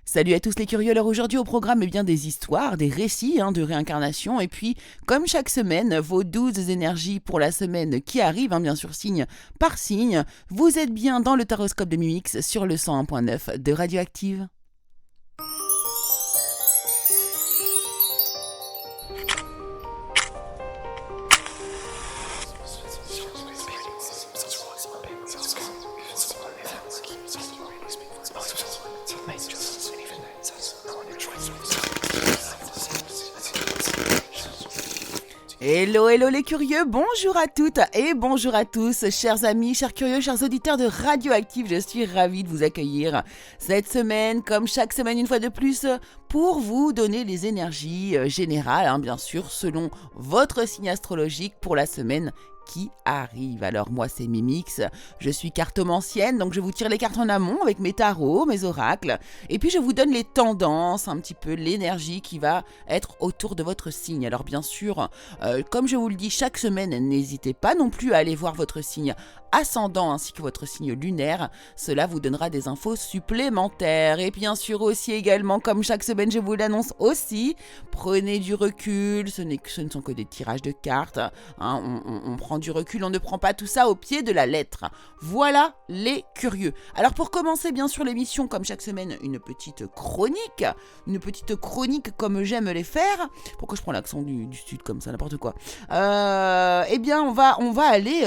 Salut à tous les curieux, alors aujourd'hui au programme bien des histoires, des récits de réincarnation et puis comme chaque semaine, vos 12 énergies pour la semaine qui arrive, bien sûr signe par signe, vous êtes bien dans le taroscope de Mimix sur le 101.9 de Radioactive. Hello, hello les curieux, bonjour à toutes et bonjour à tous, chers amis, chers curieux, chers auditeurs de Radioactive, je suis ravie de vous accueillir cette semaine, comme chaque semaine une fois de plus, pour vous donner les énergies générales, bien sûr, selon votre signe astrologique pour la semaine qui arrive. Alors moi c'est Mimix, je suis cartomancienne, donc je vous tire les cartes en amont avec mes tarots, mes oracles, et puis je vous donne les tendances, un petit peu l'énergie qui va être autour de votre signe. Alors bien sûr, comme je vous le dis chaque semaine, n'hésitez pas non plus à aller voir votre signe ascendant ainsi que votre signe lunaire, cela vous donnera des infos supplémentaires. Et bien sûr aussi également, comme chaque semaine je vous l'annonce aussi, prenez du recul, ce ne sont que des tirages de cartes, on prend du recul, on ne prend pas tout ça au pied de la lettre. Voilà les curieux. Alors pour commencer bien sûr l'émission, comme chaque semaine, une petite chronique comme j'aime les faire. Pourquoi je prends l'accent du sud comme ça, n'importe quoi. Eh bien on va aller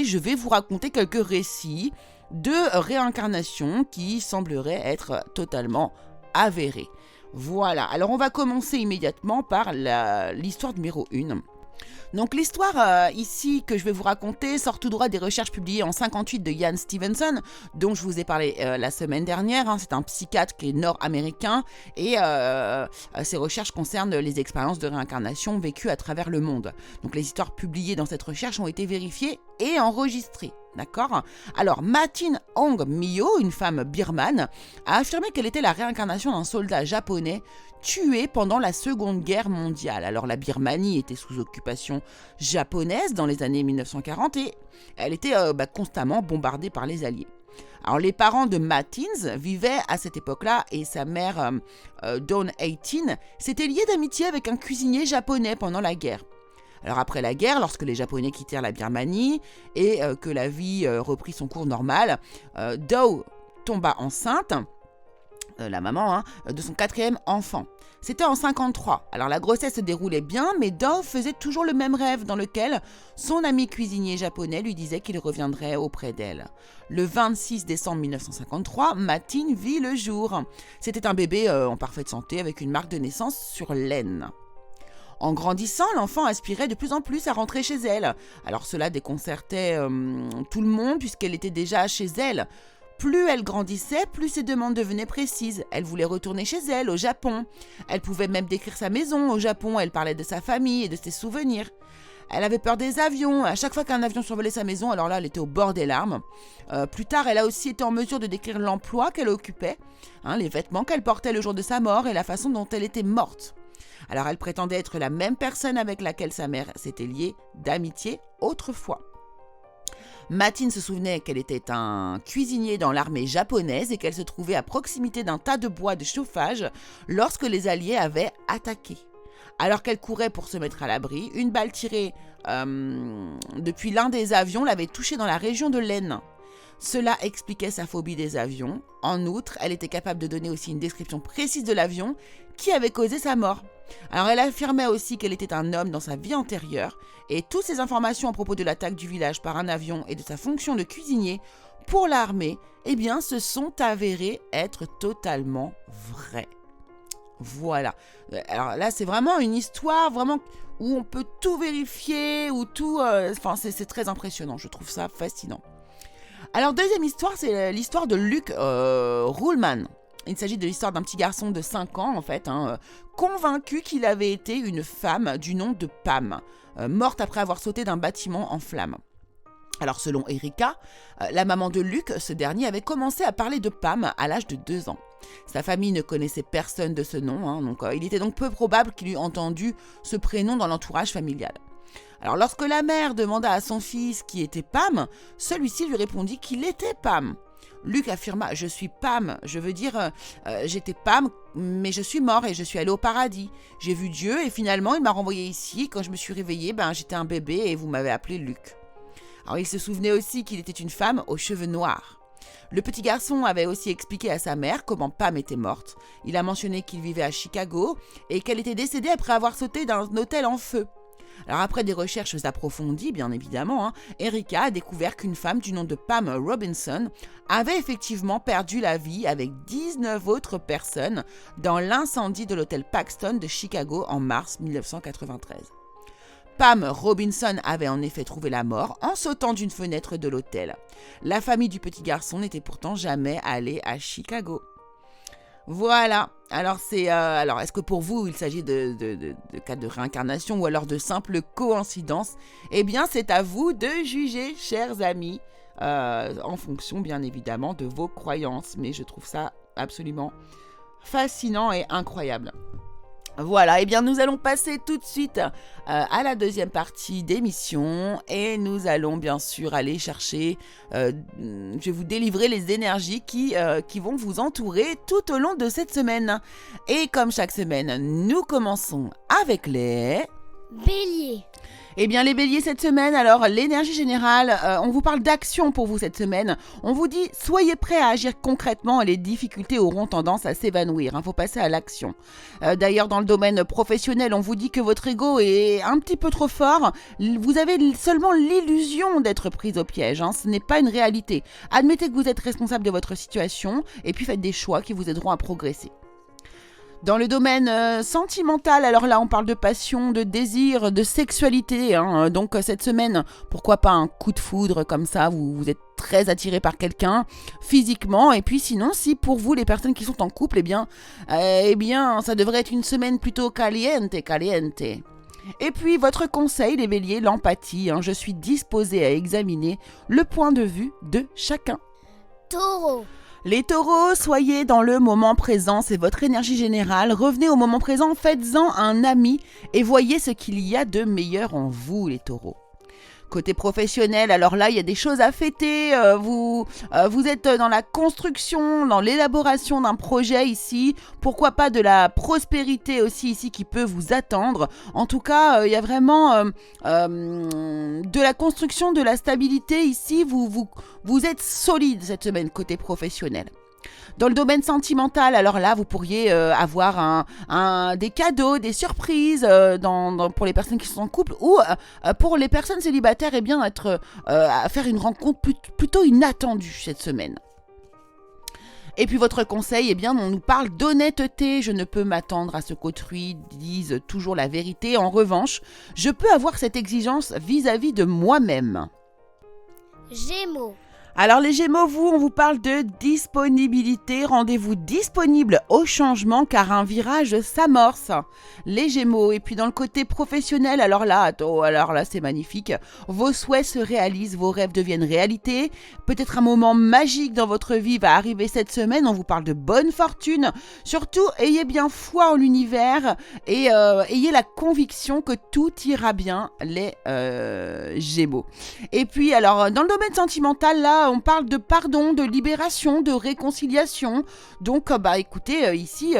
je vais vous raconter quelques récits de réincarnation qui sembleraient être totalement avérés. Voilà, alors on va commencer immédiatement par l'histoire numéro 1. Donc l'histoire ici que je vais vous raconter sort tout droit des recherches publiées en 58 de Ian Stevenson, dont je vous ai parlé la semaine dernière. C'est un psychiatre qui est nord-américain et ses recherches concernent les expériences de réincarnation vécues à travers le monde. Donc les histoires publiées dans cette recherche ont été vérifiées et enregistrées. D'accord ? Alors, Matin Hong Myo, une femme birmane, a affirmé qu'elle était la réincarnation d'un soldat japonais tué pendant la Seconde Guerre mondiale. Alors, la Birmanie était sous occupation japonaise dans les années 1940 et elle était constamment bombardée par les Alliés. Alors, les parents de Matins vivaient à cette époque-là et sa mère, Dawn 18, s'était liée d'amitié avec un cuisinier japonais pendant la guerre. Alors après la guerre, lorsque les Japonais quittèrent la Birmanie et que la vie reprit son cours normal, Dawn tomba enceinte, la maman, de son 4e enfant. C'était en 1953. Alors la grossesse se déroulait bien, mais Dawn faisait toujours le même rêve dans lequel son ami cuisinier japonais lui disait qu'il reviendrait auprès d'elle. Le 26 décembre 1953, Matin vit le jour. C'était un bébé en parfaite santé avec une marque de naissance sur l'aine. En grandissant, l'enfant aspirait de plus en plus à rentrer chez elle. Alors cela déconcertait tout le monde puisqu'elle était déjà chez elle. Plus elle grandissait, plus ses demandes devenaient précises. Elle voulait retourner chez elle, au Japon. Elle pouvait même décrire sa maison au Japon. Elle parlait de sa famille et de ses souvenirs. Elle avait peur des avions. À chaque fois qu'un avion survolait sa maison, alors là, elle était au bord des larmes. Plus tard, elle a aussi été en mesure de décrire l'emploi qu'elle occupait, les vêtements qu'elle portait le jour de sa mort et la façon dont elle était morte. Alors elle prétendait être la même personne avec laquelle sa mère s'était liée d'amitié autrefois. Matin se souvenait qu'elle était un cuisinier dans l'armée japonaise et qu'elle se trouvait à proximité d'un tas de bois de chauffage lorsque les Alliés avaient attaqué. Alors qu'elle courait pour se mettre à l'abri, une balle tirée depuis l'un des avions l'avait touchée dans la région de l'aine. Cela expliquait sa phobie des avions. En outre, elle était capable de donner aussi une description précise de l'avion qui avait causé sa mort. Alors elle affirmait aussi qu'elle était un homme dans sa vie antérieure et toutes ces informations à propos de l'attaque du village par un avion et de sa fonction de cuisinier pour l'armée, se sont avérées être totalement vraies. Voilà. Alors là, c'est vraiment une histoire où on peut tout vérifier, où tout... c'est très impressionnant, je trouve ça fascinant. Alors, deuxième histoire, c'est l'histoire de Luke Ruhlmann. Il s'agit de l'histoire d'un petit garçon de 5 ans, convaincu qu'il avait été une femme du nom de Pam, morte après avoir sauté d'un bâtiment en flammes. Alors, selon Erika, la maman de Luke, ce dernier avait commencé à parler de Pam à l'âge de 2 ans. Sa famille ne connaissait personne de ce nom, il était donc peu probable qu'il eût entendu ce prénom dans l'entourage familial. Alors lorsque la mère demanda à son fils qui était Pam, celui-ci lui répondit qu'il était Pam. Luc affirma « Je suis Pam, je veux dire, j'étais Pam, mais je suis mort et je suis allé au paradis. J'ai vu Dieu et finalement il m'a renvoyé ici. Quand je me suis réveillé, j'étais un bébé et vous m'avez appelé Luc. » Alors il se souvenait aussi qu'il était une femme aux cheveux noirs. Le petit garçon avait aussi expliqué à sa mère comment Pam était morte. Il a mentionné qu'il vivait à Chicago et qu'elle était décédée après avoir sauté d'un hôtel en feu. Alors après des recherches approfondies, bien évidemment, Erika a découvert qu'une femme du nom de Pam Robinson avait effectivement perdu la vie avec 19 autres personnes dans l'incendie de l'hôtel Paxton de Chicago en mars 1993. Pam Robinson avait en effet trouvé la mort en sautant d'une fenêtre de l'hôtel. La famille du petit garçon n'était pourtant jamais allée à Chicago. Voilà. Alors, est-ce que pour vous, il s'agit de cas de réincarnation ou alors de simples coïncidences ? Eh bien, c'est à vous de juger, chers amis, en fonction, bien évidemment, de vos croyances. Mais je trouve ça absolument fascinant et incroyable. Voilà, eh bien nous allons passer tout de suite à la deuxième partie d'émission et nous allons bien sûr aller chercher, je vais vous délivrer les énergies qui vont vous entourer tout au long de cette semaine. Et comme chaque semaine, nous commençons avec les... Bélier. Eh bien les béliers cette semaine, alors l'énergie générale, on vous parle d'action pour vous cette semaine. On vous dit soyez prêts à agir concrètement et les difficultés auront tendance à s'évanouir. Faut passer à l'action. D'ailleurs dans le domaine professionnel, on vous dit que votre ego est un petit peu trop fort. Vous avez seulement l'illusion d'être pris au piège. Ce n'est pas une réalité. Admettez que vous êtes responsable de votre situation et puis faites des choix qui vous aideront à progresser. Dans le domaine sentimental, alors là on parle de passion, de désir, de sexualité. Donc cette semaine, pourquoi pas un coup de foudre comme ça, vous êtes très attiré par quelqu'un physiquement. Et puis sinon, si pour vous les personnes qui sont en couple, eh bien ça devrait être une semaine plutôt caliente. Et puis votre conseil les béliers, l'empathie. Je suis disposé à examiner le point de vue de chacun. Taureau. Les taureaux, soyez dans le moment présent, c'est votre énergie générale. Revenez au moment présent, faites-en un ami et voyez ce qu'il y a de meilleur en vous, les taureaux. Côté professionnel, alors là, il y a des choses à fêter. Vous êtes dans la construction, dans l'élaboration d'un projet ici. Pourquoi pas de la prospérité aussi ici qui peut vous attendre. En tout cas, il y a vraiment de la construction, de la stabilité ici. Vous êtes solide cette semaine côté professionnel. Dans le domaine sentimental, alors là, vous pourriez avoir des cadeaux, des surprises pour les personnes qui sont en couple ou pour les personnes célibataires, à faire une rencontre plutôt inattendue cette semaine. Et puis votre conseil, on nous parle d'honnêteté. Je ne peux m'attendre à ce qu'autrui dise toujours la vérité. En revanche, je peux avoir cette exigence vis-à-vis de moi-même. Gémeaux. Alors les Gémeaux, on vous parle de disponibilité. Rendez-vous disponible au changement car un virage s'amorce. Les Gémeaux. Et puis dans le côté professionnel, alors là c'est magnifique. Vos souhaits se réalisent, vos rêves deviennent réalité. Peut-être un moment magique dans votre vie va arriver cette semaine. On vous parle de bonne fortune. Surtout, ayez bien foi en l'univers et ayez la conviction que tout ira bien, les Gémeaux. Et puis alors dans le domaine sentimental, là, on parle de pardon, de libération, de réconciliation. Donc, écoutez, ici,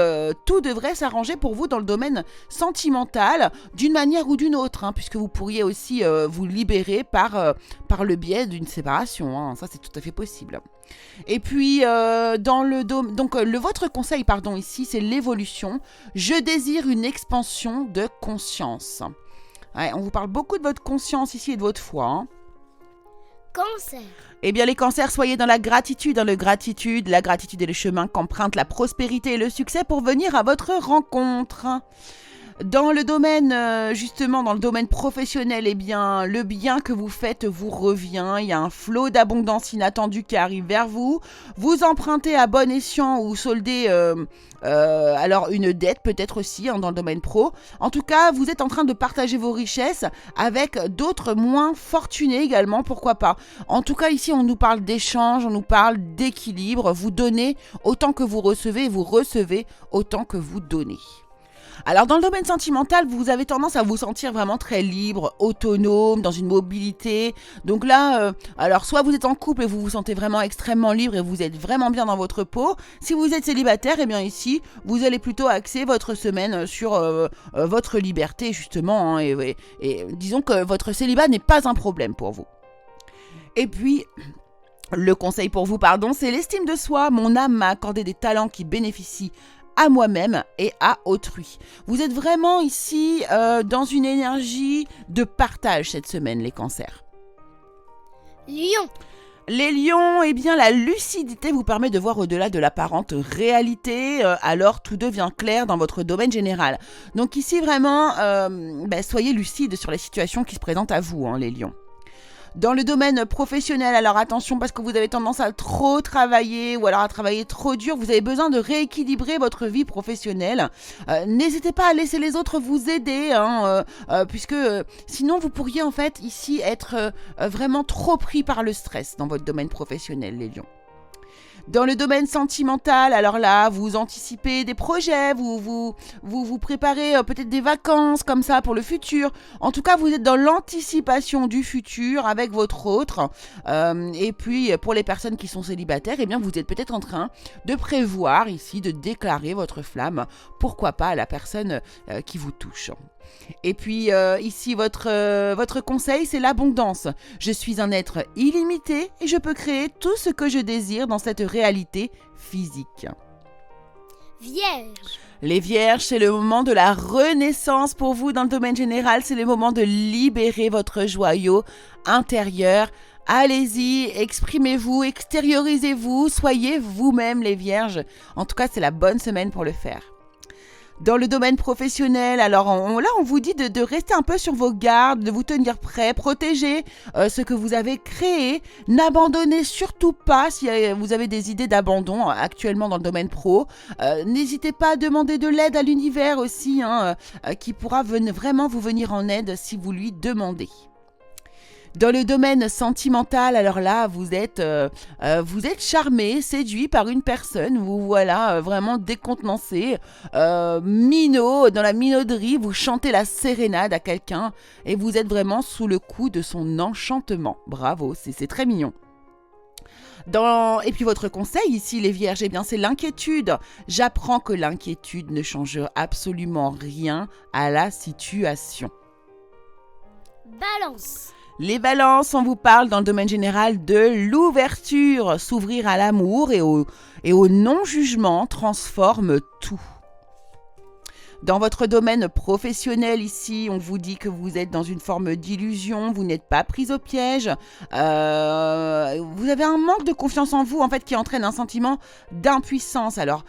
tout devrait s'arranger pour vous dans le domaine sentimental, d'une manière ou d'une autre, puisque vous pourriez aussi vous libérer par le biais d'une séparation. Ça, c'est tout à fait possible. Et puis, votre conseil, ici, c'est l'évolution. Je désire une expansion de conscience. Ouais, on vous parle beaucoup de votre conscience ici et de votre foi. Cancer. Eh bien les cancers, soyez dans la gratitude. La gratitude est le chemin qu'emprunte la prospérité et le succès pour venir à votre rencontre. Dans le domaine, dans le domaine professionnel, le bien que vous faites vous revient. Il y a un flot d'abondance inattendue qui arrive vers vous. Vous empruntez à bon escient ou soldez une dette peut-être aussi dans le domaine pro. En tout cas, vous êtes en train de partager vos richesses avec d'autres moins fortunés également, pourquoi pas. En tout cas, ici, on nous parle d'échange, on nous parle d'équilibre. Vous donnez autant que vous recevez et vous recevez autant que vous donnez. Alors dans le domaine sentimental, vous avez tendance à vous sentir vraiment très libre, autonome, dans une mobilité. Donc là, alors soit vous êtes en couple et vous vous sentez vraiment extrêmement libre et vous êtes vraiment bien dans votre peau. Si vous êtes célibataire, eh bien ici, vous allez plutôt axer votre semaine sur votre liberté justement. Hein, et disons que votre célibat n'est pas un problème pour vous. Et puis... Le conseil pour vous, c'est l'estime de soi. Mon âme m'a accordé des talents qui bénéficient à moi-même et à autrui. Vous êtes vraiment ici dans une énergie de partage cette semaine, les cancers. Lion. Les lions, eh bien la lucidité vous permet de voir au-delà de l'apparente réalité, alors tout devient clair dans votre domaine général. Donc ici vraiment, soyez lucide sur les situations qui se présentent à vous, hein, les lions. Dans le domaine professionnel, alors attention parce que vous avez tendance à trop travailler ou alors à travailler trop dur, vous avez besoin de rééquilibrer votre vie professionnelle. N'hésitez pas à laisser les autres vous aider, puisque sinon vous pourriez en fait ici être vraiment trop pris par le stress dans votre domaine professionnel, les lions. Dans le domaine sentimental, alors là, vous anticipez des projets, vous préparez peut-être des vacances comme ça pour le futur. En tout cas, vous êtes dans l'anticipation du futur avec votre autre. Et puis, pour les personnes qui sont célibataires, eh bien, vous êtes peut-être en train de prévoir ici, de déclarer votre flamme. Pourquoi pas à la personne qui vous touche. Et puis ici votre conseil, c'est l'abondance. Je suis un être illimité et je peux créer tout ce que je désire dans cette réalité physique. Vierge. Les vierges, c'est le moment de la renaissance pour vous dans le domaine général. C'est le moment de libérer votre joyau intérieur. Allez-y, exprimez-vous, extériorisez-vous, soyez vous-même les vierges. En tout cas, c'est la bonne semaine pour le faire. Dans le domaine professionnel, alors là on vous dit de rester un peu sur vos gardes, de vous tenir prêt, protéger ce que vous avez créé, n'abandonnez surtout pas si vous avez des idées d'abandon actuellement dans le domaine pro. N'hésitez pas à demander de l'aide à l'univers aussi, qui pourra vraiment vous venir en aide si vous lui demandez. Dans le domaine sentimental, alors là, vous êtes charmé, séduit par une personne, vous voilà vraiment décontenancé, minot, dans la minauderie, vous chantez la sérénade à quelqu'un et vous êtes vraiment sous le coup de son enchantement. Bravo, c'est très mignon. Et puis votre conseil ici les vierges, eh bien c'est l'inquiétude. J'apprends que l'inquiétude ne change absolument rien à la situation. Balance. Les balances, on vous parle dans le domaine général de l'ouverture. S'ouvrir à l'amour et au non-jugement transforme tout. Dans votre domaine professionnel ici, on vous dit que vous êtes dans une forme d'illusion, vous n'êtes pas prise au piège, vous avez un manque de confiance en vous en fait qui entraîne un sentiment d'impuissance. Alors,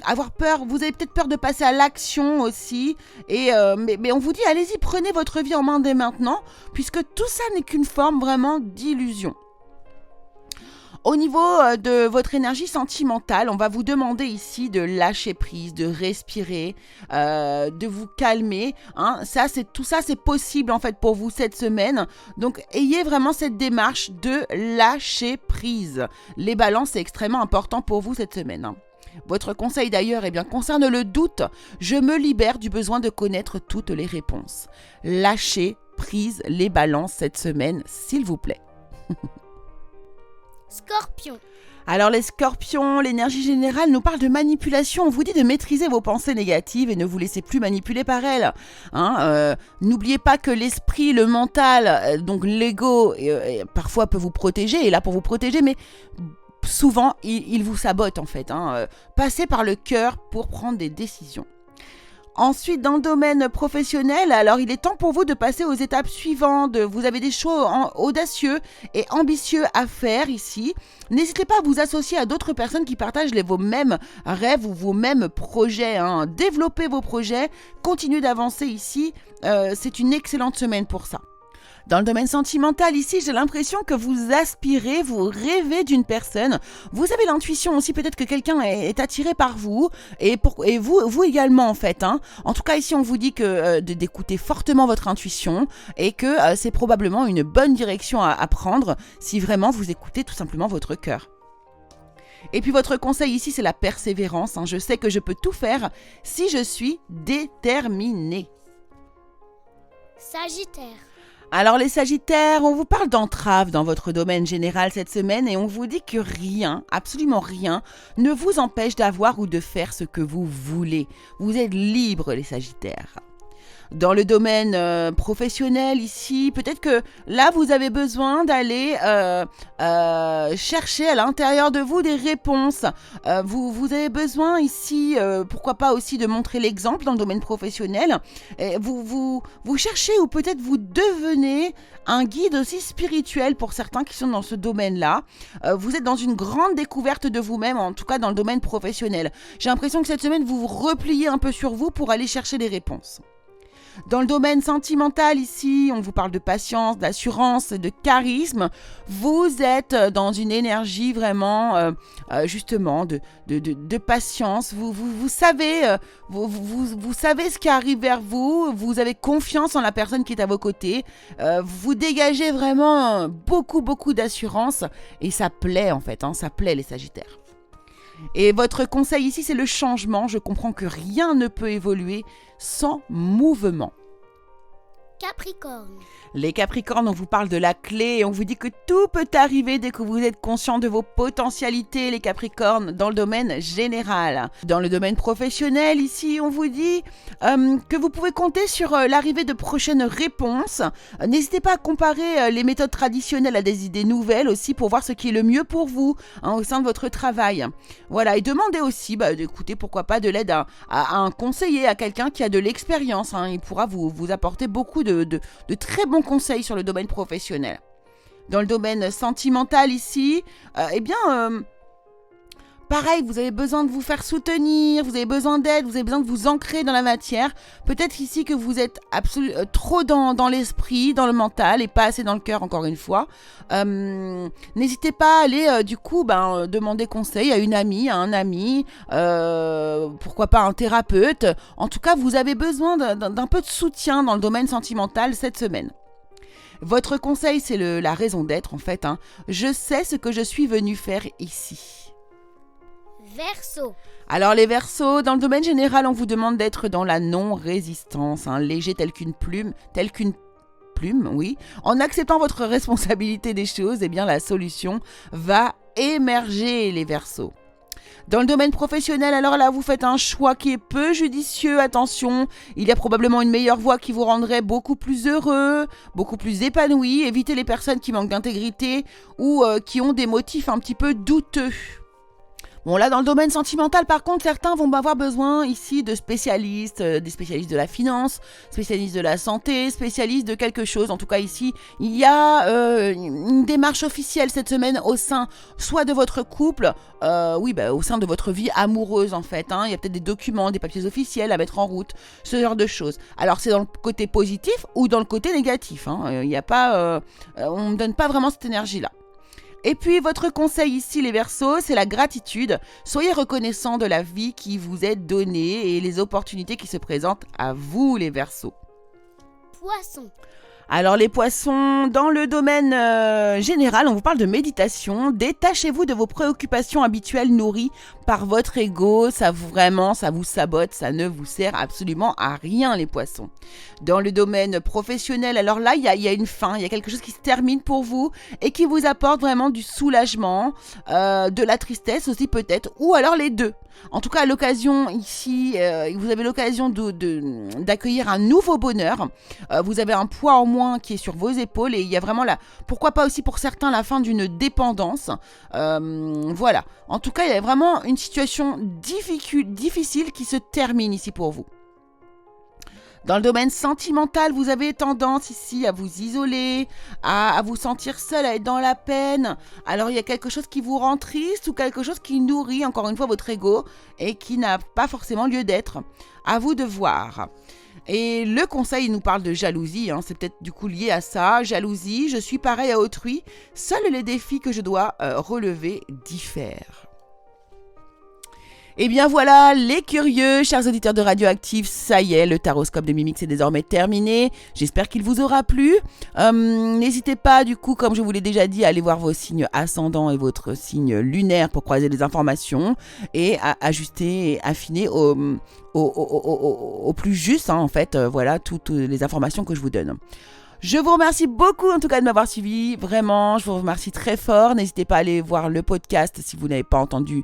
avoir peur, vous avez peut-être peur de passer à l'action aussi, mais on vous dit allez-y, prenez votre vie en main dès maintenant, puisque tout ça n'est qu'une forme vraiment d'illusion. Au niveau de votre énergie sentimentale, on va vous demander ici de lâcher prise, de respirer, de vous calmer. Tout ça, c'est possible en fait pour vous cette semaine. Donc, ayez vraiment cette démarche de lâcher prise. Les balances, c'est extrêmement important pour vous cette semaine. Votre conseil d'ailleurs concerne le doute. Je me libère du besoin de connaître toutes les réponses. Lâchez prise les balances cette semaine, s'il vous plaît. Scorpion. Alors les scorpions, l'énergie générale nous parle de manipulation. On vous dit de maîtriser vos pensées négatives et ne vous laissez plus manipuler par elles. N'oubliez pas que l'esprit, le mental, donc l'ego, parfois peut vous protéger, est là pour vous protéger, mais souvent il vous sabote en fait. Passez par le cœur pour prendre des décisions. Ensuite, dans le domaine professionnel, alors il est temps pour vous de passer aux étapes suivantes. Vous avez des choix audacieux et ambitieux à faire ici. N'hésitez pas à vous associer à d'autres personnes qui partagent vos mêmes rêves ou vos mêmes projets. Développez vos projets, continuez d'avancer ici. C'est une excellente semaine pour ça. Dans le domaine sentimental, ici, j'ai l'impression que vous aspirez, vous rêvez d'une personne. Vous avez l'intuition aussi, peut-être que quelqu'un est attiré par vous et vous également en fait. En tout cas, ici, on vous dit d'écouter fortement votre intuition et que c'est probablement une bonne direction à prendre si vraiment vous écoutez tout simplement votre cœur. Et puis votre conseil ici, c'est la persévérance. Je sais que je peux tout faire si je suis déterminée. Sagittaire. Alors les Sagittaires, on vous parle d'entrave dans votre domaine général cette semaine et on vous dit que rien, absolument rien, ne vous empêche d'avoir ou de faire ce que vous voulez. Vous êtes libres les Sagittaires. Dans le domaine professionnel ici, peut-être que là vous avez besoin d'aller chercher à l'intérieur de vous des réponses. Vous avez besoin ici, pourquoi pas aussi de montrer l'exemple dans le domaine professionnel. Vous cherchez ou peut-être vous devenez un guide aussi spirituel pour certains qui sont dans ce domaine-là. Vous êtes dans une grande découverte de vous-même, en tout cas dans le domaine professionnel. J'ai l'impression que cette semaine vous vous repliez un peu sur vous pour aller chercher des réponses. Dans le domaine sentimental ici, on vous parle de patience, d'assurance, de charisme. Vous êtes dans une énergie vraiment, justement, de patience. Vous savez, vous savez ce qui arrive vers vous. Vous avez confiance en la personne qui est à vos côtés. Vous dégagez vraiment beaucoup d'assurance. Et ça plaît en fait, ça plaît les Sagittaires. Et votre conseil ici, c'est le changement. Je comprends que rien ne peut évoluer sans mouvement. Capricorne. Les Capricornes, on vous parle de la clé et on vous dit que tout peut arriver dès que vous êtes conscient de vos potentialités, les Capricornes, dans le domaine général. Dans le domaine professionnel, ici, on vous dit que vous pouvez compter sur l'arrivée de prochaines réponses. N'hésitez pas à comparer les méthodes traditionnelles à des idées nouvelles aussi pour voir ce qui est le mieux pour vous au sein de votre travail. Voilà, et demandez aussi d'écouter, pourquoi pas, de l'aide à un conseiller, à quelqu'un qui a de l'expérience. Il pourra vous apporter beaucoup de très bons conseils sur le domaine professionnel. Dans le domaine sentimental ici, pareil, vous avez besoin de vous faire soutenir, vous avez besoin d'aide, vous avez besoin de vous ancrer dans la matière. Peut-être ici que vous êtes trop dans l'esprit, dans le mental et pas assez dans le cœur, encore une fois. N'hésitez pas à aller demander conseil à une amie, à un ami, pourquoi pas un thérapeute. En tout cas, vous avez besoin d'un peu de soutien dans le domaine sentimental cette semaine. Votre conseil, c'est la raison d'être en fait. Je sais ce que je suis venu faire ici. Verseau. Alors les Verseaux, dans le domaine général, on vous demande d'être dans la non-résistance, léger tel qu'une plume, oui. En acceptant votre responsabilité des choses, la solution va émerger, les Verseaux. Dans le domaine professionnel, alors là, vous faites un choix qui est peu judicieux, attention, il y a probablement une meilleure voie qui vous rendrait beaucoup plus heureux, beaucoup plus épanoui. Évitez les personnes qui manquent d'intégrité ou qui ont des motifs un petit peu douteux. Bon, là, dans le domaine sentimental, par contre, certains vont avoir besoin ici de spécialistes, des spécialistes de la finance, spécialistes de la santé, spécialistes de quelque chose. En tout cas, ici, il y a une démarche officielle cette semaine au sein soit de votre couple, au sein de votre vie amoureuse, en fait. Il y a peut-être des documents, des papiers officiels à mettre en route, ce genre de choses. Alors, c'est dans le côté positif ou dans le côté négatif. Il y a pas, on ne donne pas vraiment cette énergie-là. Et puis, votre conseil ici, les Verseaux, c'est la gratitude. Soyez reconnaissants de la vie qui vous est donnée et les opportunités qui se présentent à vous, les Verseaux. Poisson. Alors les Poissons, dans le domaine général, on vous parle de méditation. Détachez-vous de vos préoccupations habituelles nourries par votre ego. Ça vous sabote, ça ne vous sert absolument à rien, les Poissons. Dans le domaine professionnel, alors là, il y a une fin, il y a quelque chose qui se termine pour vous et qui vous apporte vraiment du soulagement, de la tristesse aussi peut-être, ou alors les deux. En tout cas, à l'occasion ici, vous avez l'occasion d'accueillir un nouveau bonheur. Vous avez un poids en moins qui est sur vos épaules et il y a vraiment pourquoi pas aussi pour certains, la fin d'une dépendance. Voilà. En tout cas, il y a vraiment une situation difficile qui se termine ici pour vous. Dans le domaine sentimental, vous avez tendance ici à vous isoler, à vous sentir seul, à être dans la peine. Alors, il y a quelque chose qui vous rend triste ou quelque chose qui nourrit, encore une fois, votre ego et qui n'a pas forcément lieu d'être. À vous de voir. Et le conseil, il nous parle de jalousie, c'est peut-être du coup lié à ça. Jalousie, je suis pareil à autrui. Seuls les défis que je dois relever diffèrent. Et bien voilà, les curieux, chers auditeurs de Radioactive, ça y est, le taroscope de Mimix est désormais terminé. J'espère qu'il vous aura plu. N'hésitez pas, du coup, comme je vous l'ai déjà dit, à aller voir vos signes ascendants et votre signe lunaire pour croiser les informations et à ajuster et affiner au plus juste, en fait, voilà, toutes les informations que je vous donne. Je vous remercie beaucoup en tout cas de m'avoir suivi, vraiment, je vous remercie très fort. N'hésitez pas à aller voir le podcast si vous n'avez pas entendu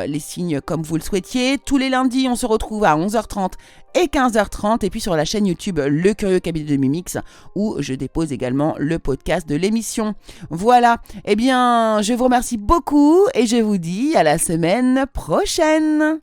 les signes comme vous le souhaitiez. Tous les lundis, on se retrouve à 11h30 et 15h30 et puis sur la chaîne YouTube Le Curieux Cabinet de Mimix où je dépose également le podcast de l'émission. Voilà, eh bien, je vous remercie beaucoup et je vous dis à la semaine prochaine.